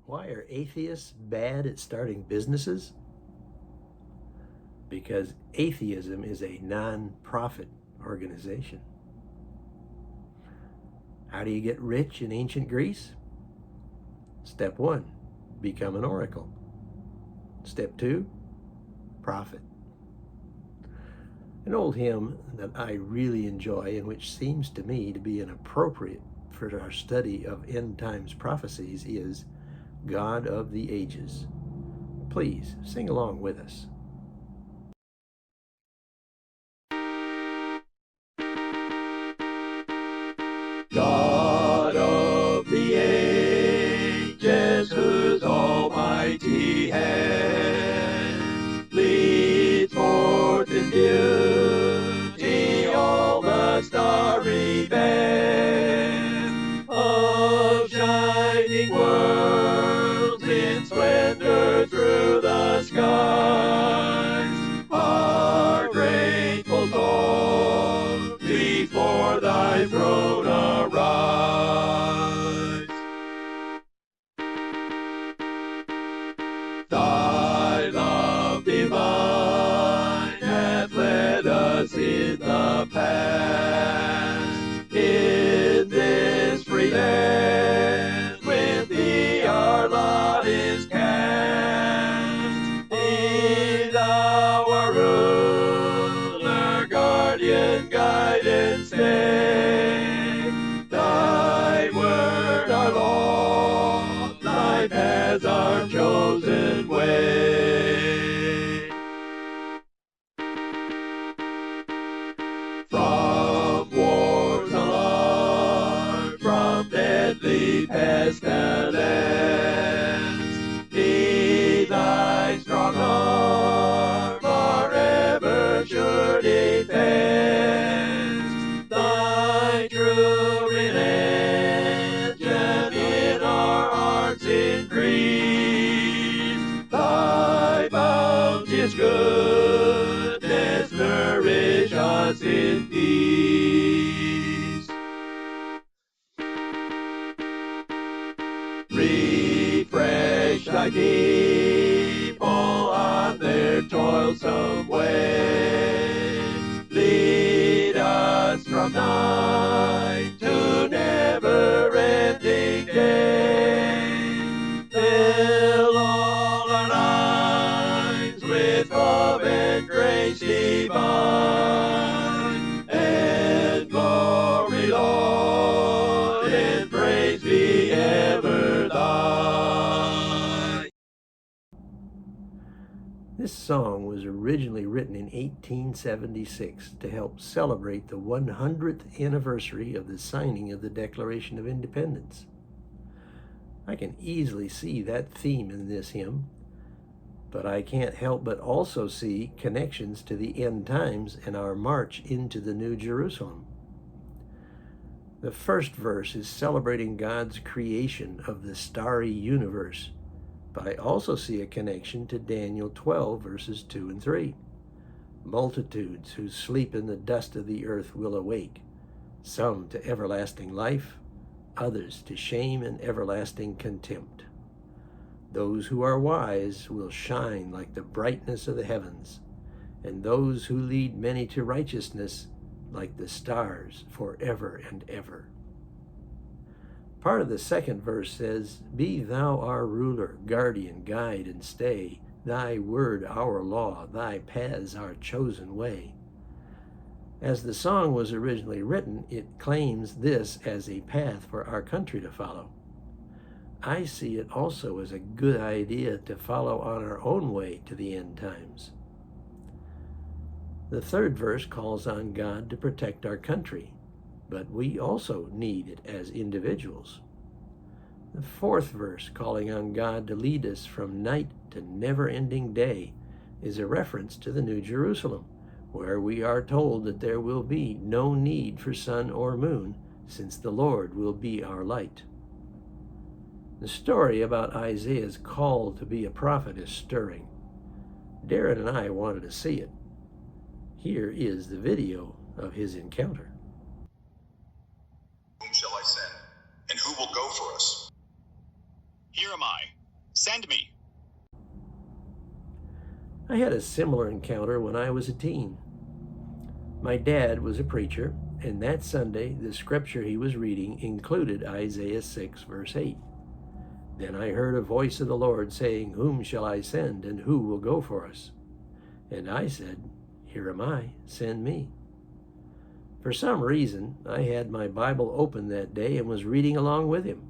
Why are atheists bad at starting businesses? Because atheism is a non-profit organization. How do you get rich in ancient Greece? Step 1, become an oracle. Step 2, profit. An old hymn that I really enjoy and which seems to me to be an appropriate for our study of end times prophecies is God of the Ages. Please sing along with us. God of the ages, whose almighty hand leads forth in beauty all the starry band of shining worlds in splendor through the skies, our grateful thoughts before thy throne arise. Thy love divine hath led us in the past. In this free land with thee our lot is cast. Be thou our ruler, guardian, guide, and stay. Thy word our law, thy paths our chosen way. From war's alarm, from deadly pestilence, be thy strong arm our ever sure defense. Thy true religion in our hearts increase. Thy bounteous goodness nourish us in peace. Refresh thy people on their toilsome way. Lead us from night to never-ending day. Fill all our lives with love and grace divine, and glory, Lord, and praise be ever thine. This song was originally written in 1876 to help celebrate the 100th anniversary of the signing of the Declaration of Independence. I can easily see that theme in this hymn, but I can't help but also see connections to the end times and our march into the New Jerusalem. The first verse is celebrating God's creation of the starry universe, but I also see a connection to Daniel 12, verses 2 and 3. Multitudes who sleep in the dust of the earth will awake, some to everlasting life, others to shame and everlasting contempt. Those who are wise will shine like the brightness of the heavens, and those who lead many to righteousness like the stars forever and ever. Part of the second verse says, Be thou our ruler, guardian, guide, and stay. Thy word our law, thy paths our chosen way. As the song was originally written, it claims this as a path for our country to follow. I see it also as a good idea to follow on our own way to the end times. The third verse calls on God to protect our country, but we also need it as individuals. The fourth verse, calling on God to lead us from night to never-ending day, is a reference to the New Jerusalem, where we are told that there will be no need for sun or moon, since the Lord will be our light. The story about Isaiah's call to be a prophet is stirring. Darren and I wanted to see it. Here is the video of his encounter. Whom shall I send? And who will go for us? Here Here am I. Send me. I had a similar encounter when I was a teen. My dad was a preacher, and that Sunday the scripture he was reading included Isaiah 6, verse 8. Then I heard a voice of the Lord saying, "Whom shall I send, and who will go for us?" And I said, "Here am I, send me." For some reason, I had my Bible open that day and was reading along with him.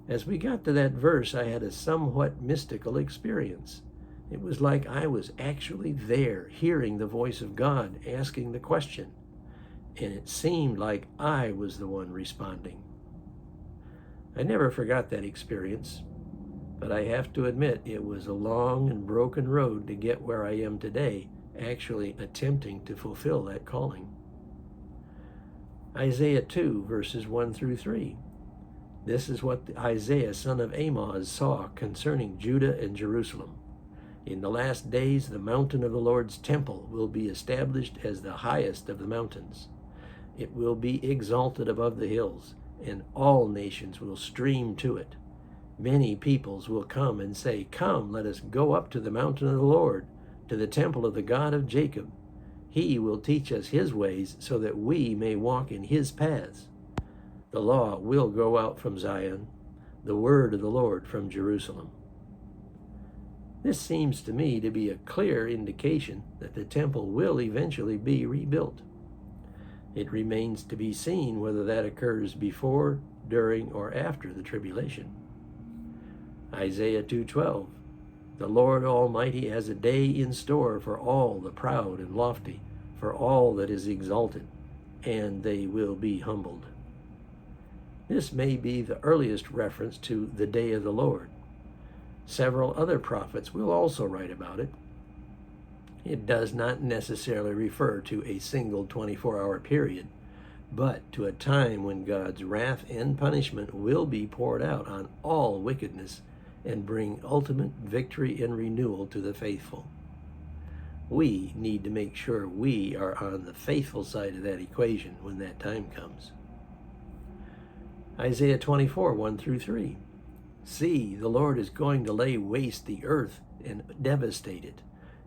As we got to that verse, I had a somewhat mystical experience. It was like I was actually there, hearing the voice of God, asking the question, and it seemed like I was the one responding. I never forgot that experience, but I have to admit it was a long and broken road to get where I am today, actually attempting to fulfill that calling. Isaiah 2, verses 1 through 3. This is what Isaiah, son of Amoz, saw concerning Judah and Jerusalem. In the last days, the mountain of the Lord's temple will be established as the highest of the mountains. It will be exalted above the hills, and all nations will stream to it. Many peoples will come and say, "Come, let us go up to the mountain of the Lord, to the temple of the God of Jacob. He will teach us his ways so that we may walk in his paths." The law will go out from Zion, the word of the Lord from Jerusalem. This seems to me to be a clear indication that the temple will eventually be rebuilt. It remains to be seen whether that occurs before, during, or after the tribulation. Isaiah 2:12. The Lord Almighty has a day in store for all the proud and lofty, for all that is exalted, and they will be humbled. This may be the earliest reference to the day of the Lord. Several other prophets will also write about it. It does not necessarily refer to a single 24-hour period, but to a time when God's wrath and punishment will be poured out on all wickedness and bring ultimate victory and renewal to the faithful. We need to make sure we are on the faithful side of that equation when that time comes. Isaiah 24, 1 through 3. See, the Lord is going to lay waste the earth and devastate it.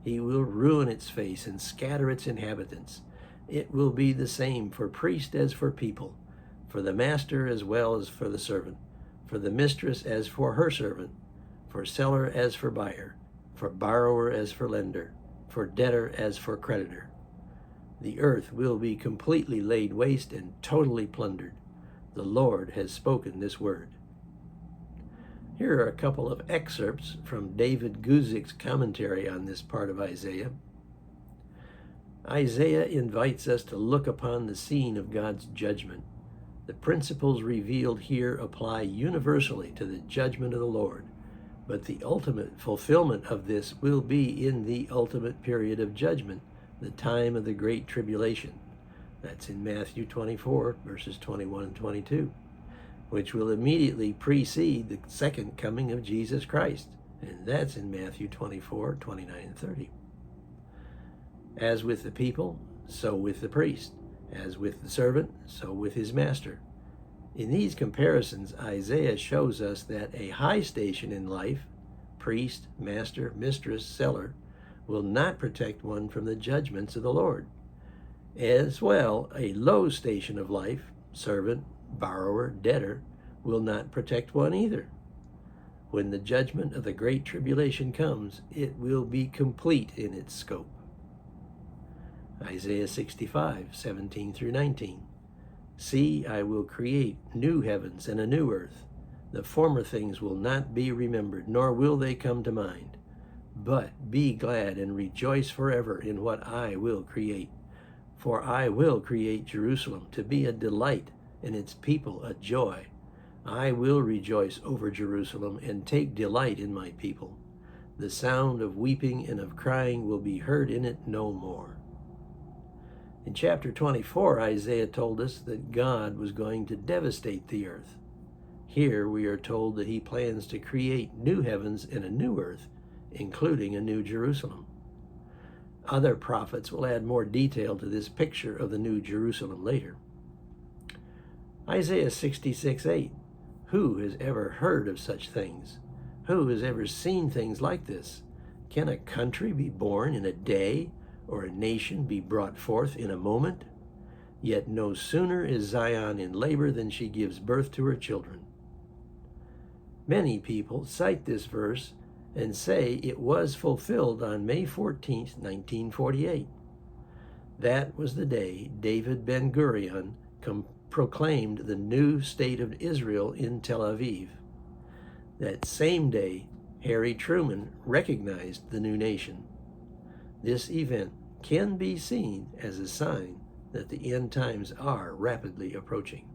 He will ruin its face and scatter its inhabitants. It will be the same for priest as for people, for the master as well as for the servant, for the mistress as for her servant, for seller as for buyer, for borrower as for lender, for debtor as for creditor. The earth will be completely laid waste and totally plundered. The Lord has spoken this word. Here are a couple of excerpts from David Guzik's commentary on this part of Isaiah. Isaiah invites us to look upon the scene of God's judgment. The principles revealed here apply universally to the judgment of the Lord, but the ultimate fulfillment of this will be in the ultimate period of judgment, the time of the Great Tribulation. That's in Matthew 24, verses 21 and 22. Which will immediately precede the second coming of Jesus Christ. And that's in Matthew 24, 29 and 30. As with the people, so with the priest. As with the servant, so with his master. In these comparisons, Isaiah shows us that a high station in life, priest, master, mistress, seller, will not protect one from the judgments of the Lord. As well, a low station of life, servant, borrower, debtor, will not protect one either. When the judgment of the Great Tribulation comes, it will be complete in its scope. Isaiah 65, 17 through 19. See, I will create new heavens and a new earth. The former things will not be remembered, nor will they come to mind. But be glad and rejoice forever in what I will create. For I will create Jerusalem to be a delight, and its people a joy. I will rejoice over Jerusalem and take delight in my people. The sound of weeping and of crying will be heard in it no more. In chapter 24, Isaiah told us that God was going to devastate the earth. Here we are told that he plans to create new heavens and a new earth, including a new Jerusalem. Other prophets will add more detail to this picture of the new Jerusalem later. Isaiah 66, 8. Who has ever heard of such things? Who has ever seen things like this? Can a country be born in a day, or a nation be brought forth in a moment? Yet no sooner is Zion in labor than she gives birth to her children. Many people cite this verse and say it was fulfilled on May 14, 1948. That was the day David Ben-Gurion proclaimed the new state of Israel in Tel Aviv. That same day, Harry Truman recognized the new nation. This event can be seen as a sign that the end times are rapidly approaching.